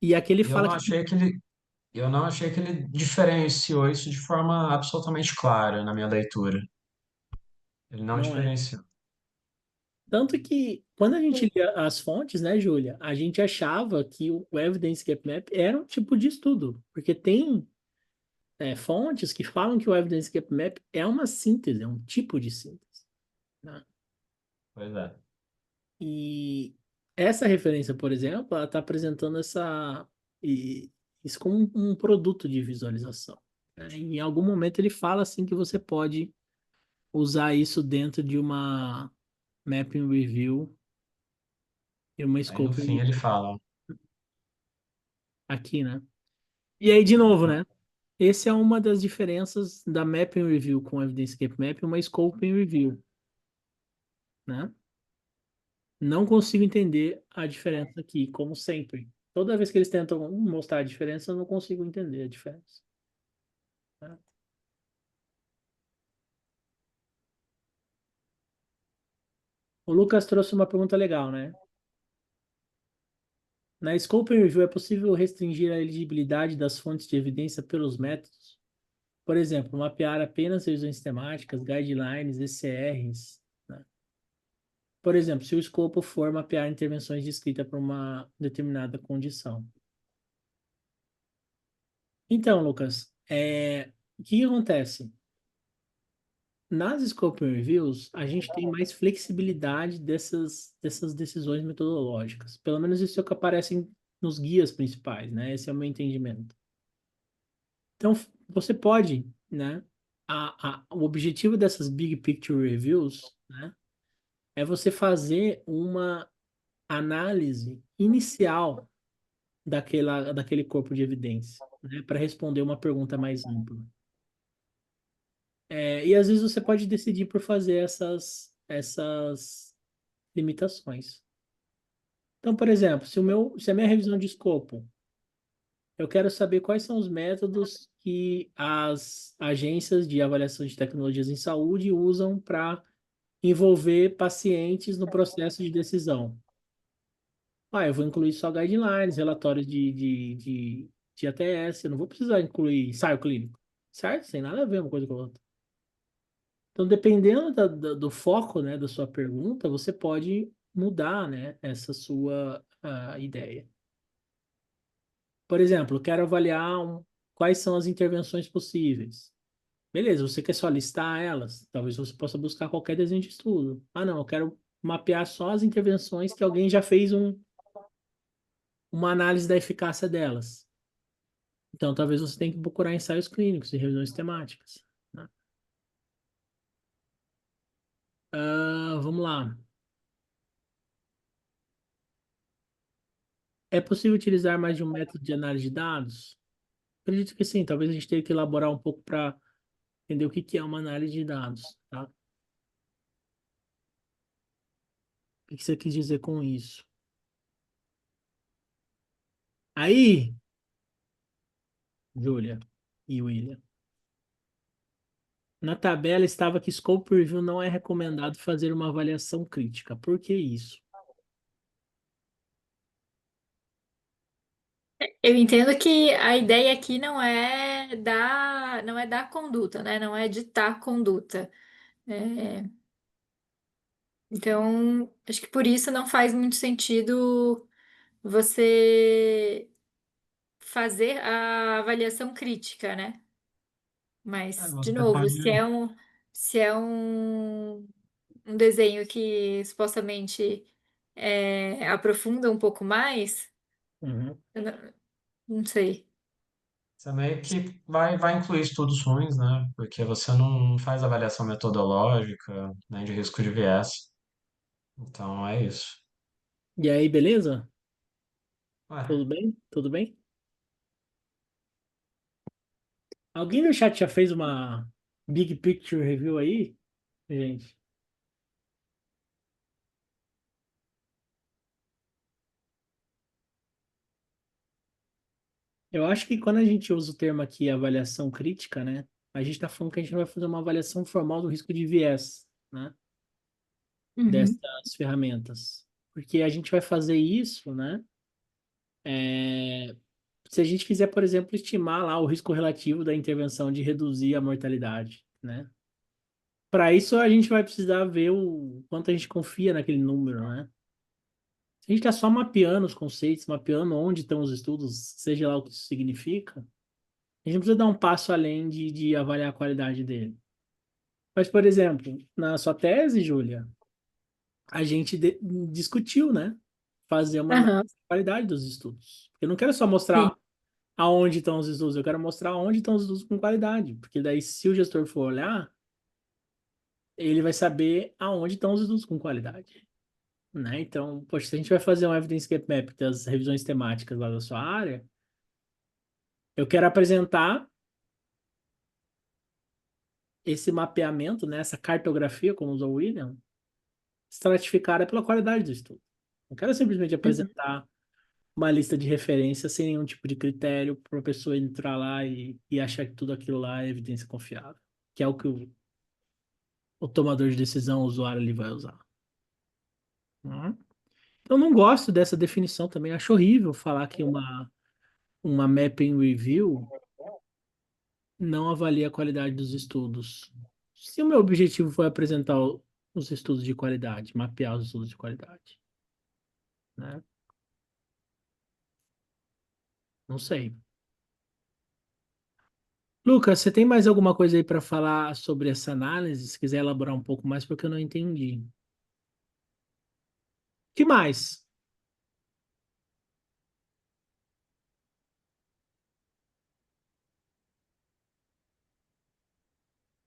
E aqui ele E fala que eu não achei que ele diferenciou isso de forma absolutamente clara na minha leitura. Ele não não é. diferenciou. Tanto que quando a gente lia as fontes, né, Júlia, a gente achava que o Evidence Gap Map era um tipo de estudo, porque tem fontes que falam que o Evidence Gap Map é uma síntese, é um tipo de síntese, né? Pois é. E essa referência, por exemplo, ela está apresentando e- isso como um produto de visualização, né? Em algum momento ele fala assim que você pode usar isso dentro de uma Mapping Review e uma Aí no Scoping fim ele Review fala, aqui, né? E aí, de ele novo, fala, né? Essa é uma das diferenças da Mapping Review com Evidence Gap Map e uma Scoping Review, né? Não consigo entender a diferença aqui, como sempre. Toda vez que eles tentam mostrar a diferença, eu não consigo entender a diferença, né? O Lucas trouxe uma pergunta legal, né? Na Scoping Review, é possível restringir a elegibilidade das fontes de evidência pelos métodos? Por exemplo, mapear apenas revisões temáticas, guidelines, ECRs, né? Por exemplo, se o escopo for mapear intervenções descritas para uma determinada condição. Então, Lucas, o que acontece? Nas Scope Reviews, a gente tem mais flexibilidade dessas decisões metodológicas. Pelo menos isso é o que aparece nos guias principais, né? Esse é o meu entendimento. Então, você pode, né? O objetivo dessas Big Picture Reviews, né? É você fazer uma análise inicial daquele corpo de evidência, né? Para responder uma pergunta mais ampla. E às vezes você pode decidir por fazer essas limitações. Então, por exemplo, se a minha revisão de escopo, eu quero saber quais são os métodos que as agências de avaliação de tecnologias em saúde usam para envolver pacientes no processo de decisão. Eu vou incluir só guidelines, relatórios de ATS, eu não vou precisar incluir ensaio clínico, certo? Sem nada a ver uma coisa com a outra. Então, dependendo do foco, né, da sua pergunta, você pode mudar, né, essa sua ideia. Por exemplo, eu quero avaliar quais são as intervenções possíveis. Beleza, você quer só listar elas? Talvez você possa buscar qualquer desenho de estudo. Ah, não, eu quero mapear só as intervenções que alguém já fez uma análise da eficácia delas. Então, talvez você tenha que procurar ensaios clínicos e revisões temáticas, né? Vamos lá. É possível utilizar mais de um método de análise de dados? Acredito que sim. Talvez a gente tenha que elaborar um pouco para entender o que que é uma análise de dados, tá? O que você quis dizer com isso? Aí, Júlia e William, na tabela estava que Scope Review não é recomendado fazer uma avaliação crítica. Por que isso? Eu entendo que a ideia aqui não é dar conduta, né? Não é ditar conduta. É, então, acho que por isso não faz muito sentido você fazer a avaliação crítica, né? Mas, de você novo, pode. se é um desenho que supostamente aprofunda um pouco mais, Uhum. eu não sei. Você meio que vai incluir estudos ruins, né? Porque você não faz avaliação metodológica, nem de risco de viés. Então é isso. E aí, beleza? Ué, Tudo bem? Tudo bem? Alguém no chat já fez uma Big Picture Review aí, gente? Eu acho que quando a gente usa o termo aqui avaliação crítica, né? A gente está falando que a gente vai fazer uma avaliação formal do risco de viés, né? Uhum. Dessas ferramentas. Porque a gente vai fazer isso, né? Se a gente quiser, por exemplo, estimar lá o risco relativo da intervenção de reduzir a mortalidade, né? Para isso, a gente vai precisar ver o quanto a gente confia naquele número, né? Se a gente está só mapeando os conceitos, mapeando onde estão os estudos, seja lá o que isso significa, a gente não precisa dar um passo além de avaliar a qualidade dele. Mas, por exemplo, na sua tese, Júlia, a gente discutiu, né? Fazer uma análise Aham, da qualidade dos estudos. Eu não quero só sim. mostrar aonde estão os estudos, eu quero mostrar onde estão os estudos com qualidade. Porque daí, se o gestor for olhar, ele vai saber aonde estão os estudos com qualidade. Né? Então, poxa, se a gente vai fazer um Evidence Gap Map das revisões temáticas lá da sua área, eu quero apresentar esse mapeamento, né, essa cartografia, como usou o William, estratificada pela qualidade do estudo. Não quero simplesmente Uhum. apresentar uma lista de referência sem nenhum tipo de critério para a pessoa entrar lá e achar que tudo aquilo lá é evidência confiável, que é o que o tomador de decisão, o usuário, ele vai usar. Né? Eu não gosto dessa definição também. Acho horrível falar que uma mapping review não avalia a qualidade dos estudos. Se o meu objetivo foi apresentar os estudos de qualidade, mapear os estudos de qualidade, né? Não sei. Lucas, você tem mais alguma coisa aí para falar sobre essa análise? Se quiser elaborar um pouco mais, porque eu não entendi. Que mais?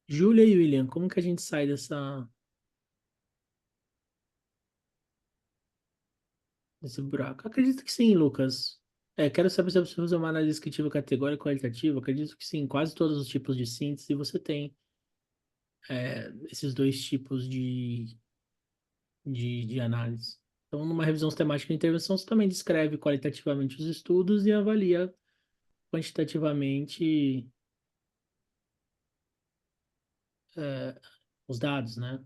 Júlia e William, como que a gente sai desse buraco? Acredito que sim, Lucas. Quero saber se você fazer uma análise descritiva categórica e qualitativa. Acredito que sim, quase todos os tipos de síntese você tem esses dois tipos de análise. Então, numa revisão sistemática de intervenção, você também descreve qualitativamente os estudos e avalia quantitativamente é, os dados, né?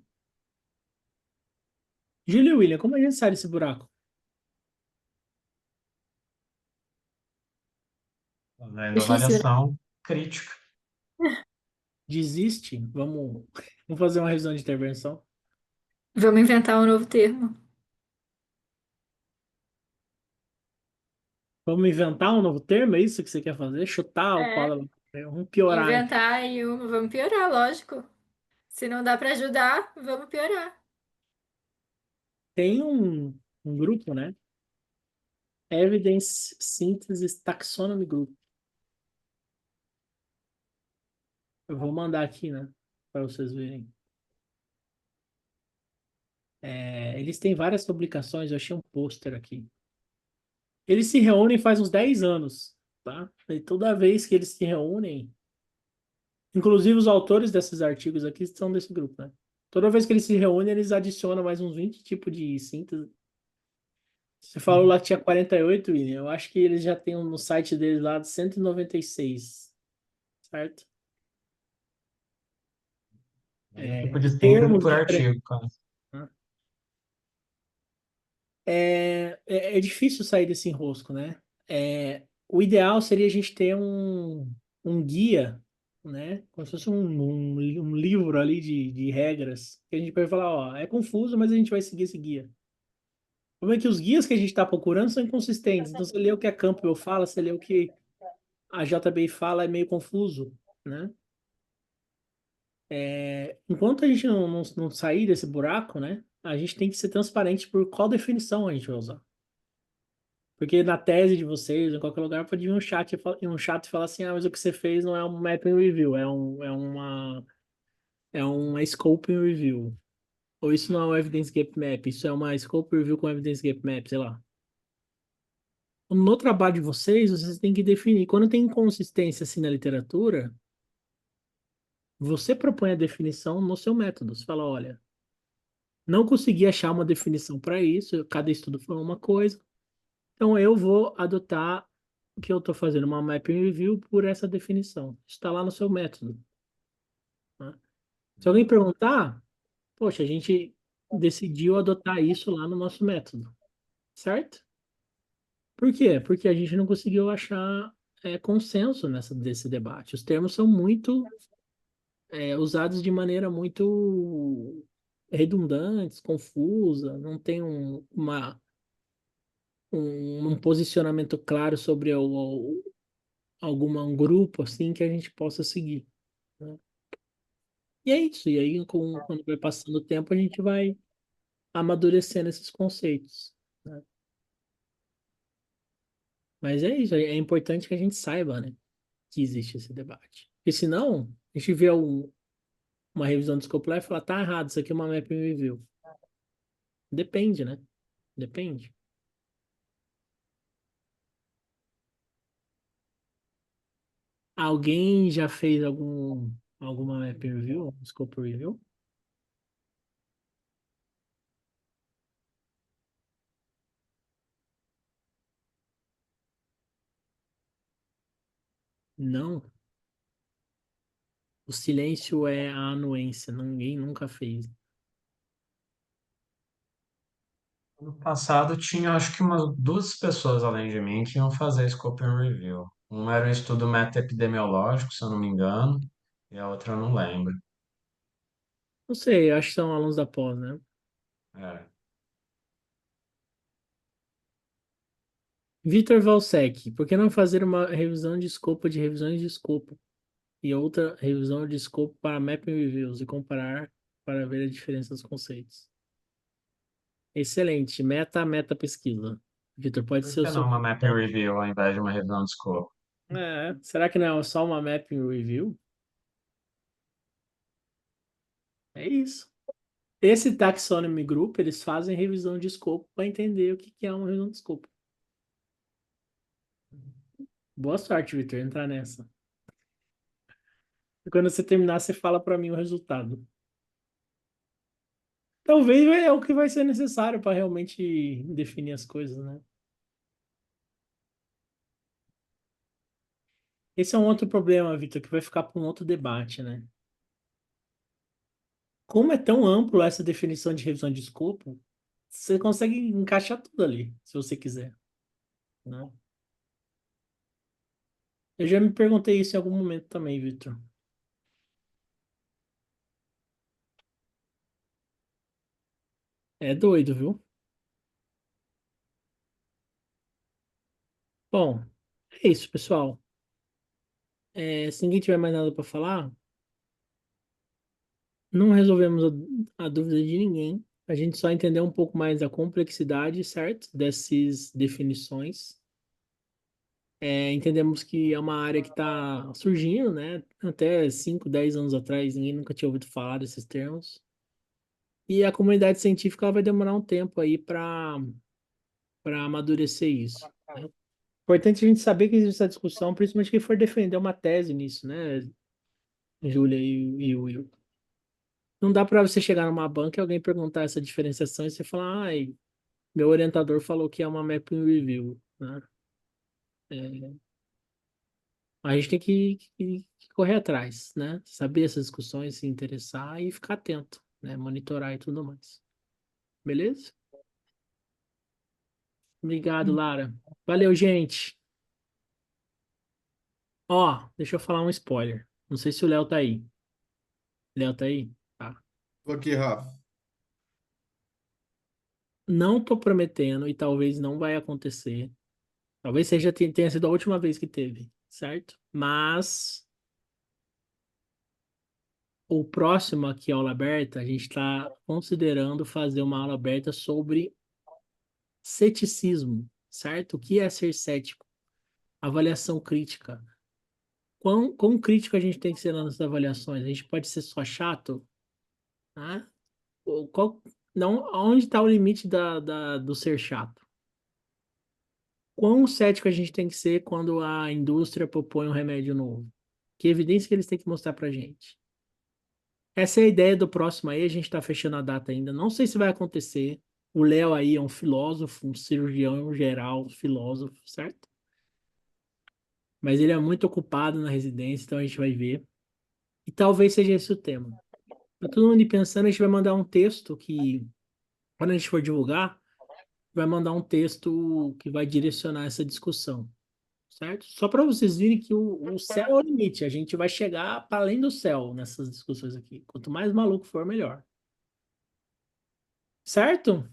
Júlio e William, como a gente sai desse buraco? Fazendo Difícil, né? avaliação crítica. Desiste? Vamos fazer uma revisão de intervenção? Vamos inventar um novo termo. Vamos inventar um novo termo? É isso que você quer fazer? Chutar o É, pau? Vamos piorar. inventar aí uma, vamos piorar, lógico. Se não dá para ajudar, vamos piorar. Tem um grupo, né? Evidence Synthesis Taxonomy Group. Eu vou mandar aqui, né? Para vocês verem. Eles têm várias publicações, eu achei um pôster aqui. Eles se reúnem faz uns 10 anos, tá? E toda vez que eles se reúnem, inclusive os autores desses artigos aqui são desse grupo, né? Toda vez que eles se reúnem, eles adicionam mais uns 20 tipos de síntese. Você falou lá que tinha 48, William. Eu acho que eles já têm no site deles lá de 196, certo? É um tipo de síntese Termos por diferentes. artigo, cara. Né? É difícil sair desse enrosco, né? O ideal seria a gente ter um guia, né? Como se fosse um livro ali de regras, que a gente pode falar, ó, é confuso, mas a gente vai seguir esse guia. O problema é que os guias que a gente está procurando são inconsistentes. Então, você lê o que a Campbell fala, você lê o que a JBI fala, é meio confuso, né? Enquanto a gente não sair desse buraco, né? A gente tem que ser transparente por qual definição a gente vai usar. Porque na tese de vocês, em qualquer lugar, pode vir um chat e falar assim, ah, mas o que você fez não é um mapping review, é uma scoping review. Ou isso não é um evidence gap map, isso é uma scope review com evidence gap map, sei lá. No trabalho de vocês têm que definir. Quando tem inconsistência assim na literatura, você propõe a definição no seu método. Você fala, olha, não consegui achar uma definição para isso, cada estudo foi uma coisa, então eu vou adotar que eu estou fazendo uma mapping review por essa definição. Está lá no seu método, né? Se alguém perguntar, poxa, a gente decidiu adotar isso lá no nosso método, certo? Por quê? Porque a gente não conseguiu achar consenso desse debate. Os termos são muito usados de maneira muito redundantes, confusa, não tem um posicionamento claro sobre um grupo assim que a gente possa seguir, né? E é isso. E aí, quando vai passando o tempo, a gente vai amadurecendo esses conceitos, né? Mas é isso. É importante que a gente saiba, né, que existe esse debate. Porque senão, a gente vê uma revisão do escopo lá e fala, tá errado, isso aqui é uma mapping review. Depende, né? Depende. Alguém já fez alguma map review, scope review? Não. O silêncio é a anuência. Ninguém nunca fez. No passado tinha acho que umas duas pessoas além de mim que iam fazer Scope and Review. Um era um estudo meta-epidemiológico, se eu não me engano, e a outra eu não lembro. Não sei, acho que são alunos da pós, né? É. Vitor Valsec, por que não fazer uma revisão de escopo de revisões de escopo e outra revisão de escopo para mapping reviews e comparar para ver a diferença dos conceitos? Excelente. Meta pesquisa. Vitor, pode Por ser o que não seu uma mapping projeto. review ao invés de uma revisão de escopo? Será que não é só uma mapping review? É isso. Esse Taxonomy Group, eles fazem revisão de escopo para entender o que que é uma revisão de escopo. Boa sorte, Vitor, entrar nessa. E quando você terminar, você fala para mim o resultado. Talvez é o que vai ser necessário para realmente definir as coisas, né? Esse é um outro problema, Vitor, que vai ficar para um outro debate, né? Como é tão amplo essa definição de revisão de escopo, você consegue encaixar tudo ali, se você quiser, né? Eu já me perguntei isso em algum momento também, Vitor. É doido, viu? Bom, é isso, pessoal. Se ninguém tiver mais nada para falar, não resolvemos a dúvida de ninguém. A gente só entendeu um pouco mais da complexidade, certo? Dessas definições. Entendemos que é uma área que está surgindo, né? Até 5, 10 anos atrás, ninguém nunca tinha ouvido falar desses termos. E a comunidade científica ela vai demorar um tempo aí para amadurecer isso, né? Importante a gente saber que existe essa discussão, principalmente quem for defender uma tese nisso, né, Júlia e Will? Não dá para você chegar numa banca e alguém perguntar essa diferenciação e você falar, ai, meu orientador falou que é uma mapping review, né? É, a gente tem que correr atrás, né? Saber essas discussões, se interessar e ficar atento, né? Monitorar e tudo mais. Beleza? Obrigado, Lara. Valeu, gente. Ó, deixa eu falar um spoiler. Não sei se o Léo tá aí. Léo tá aí? Tá. Tô aqui, Rafa. Não tô prometendo e talvez não vai acontecer. Talvez tenha sido a última vez que teve, certo? Mas o próximo aqui, aula aberta, a gente está considerando fazer uma aula aberta sobre ceticismo, certo? O que é ser cético? Avaliação crítica. Quão crítico a gente tem que ser nas avaliações? A gente pode ser só chato, né? Não, onde está o limite do ser chato? Quão cético a gente tem que ser quando a indústria propõe um remédio novo? Que evidência que eles têm que mostrar para gente? Essa é a ideia do próximo aí, a gente está fechando a data ainda. Não sei se vai acontecer. O Léo aí é um filósofo, um cirurgião geral, filósofo, certo? mas ele é muito ocupado na residência, então a gente vai ver. E talvez seja esse o tema. Pra todo mundo ir pensando, a gente vai mandar um texto que, quando a gente for divulgar, vai mandar um texto que vai direcionar essa discussão, certo? Só para vocês verem que o céu é o limite, a gente vai chegar para além do céu nessas discussões aqui. Quanto mais maluco for, melhor. Certo?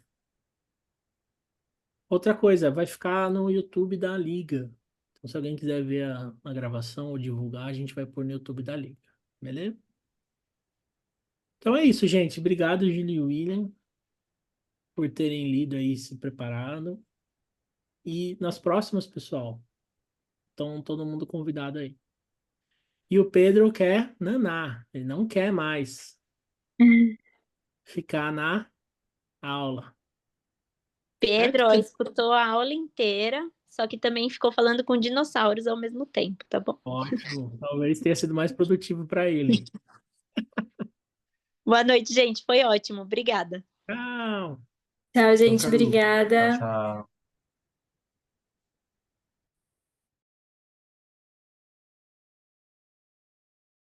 Outra coisa, vai ficar no YouTube da Liga. Então, se alguém quiser ver a gravação ou divulgar, a gente vai pôr no YouTube da Liga. Beleza? Então é isso, gente. Obrigado, Gil e William, por terem lido aí, se preparado. E nas próximas, pessoal, estão todo mundo convidado aí. E o Pedro quer naná, ele não quer mais ficar na aula, certo? Pedro, ó, escutou a aula inteira, só que também ficou falando com dinossauros ao mesmo tempo, tá bom? Ótimo, talvez tenha sido mais produtivo para ele. Boa noite, gente. Foi ótimo. Obrigada. Tchau! Tchau, gente. Tchau, Obrigada. tchau.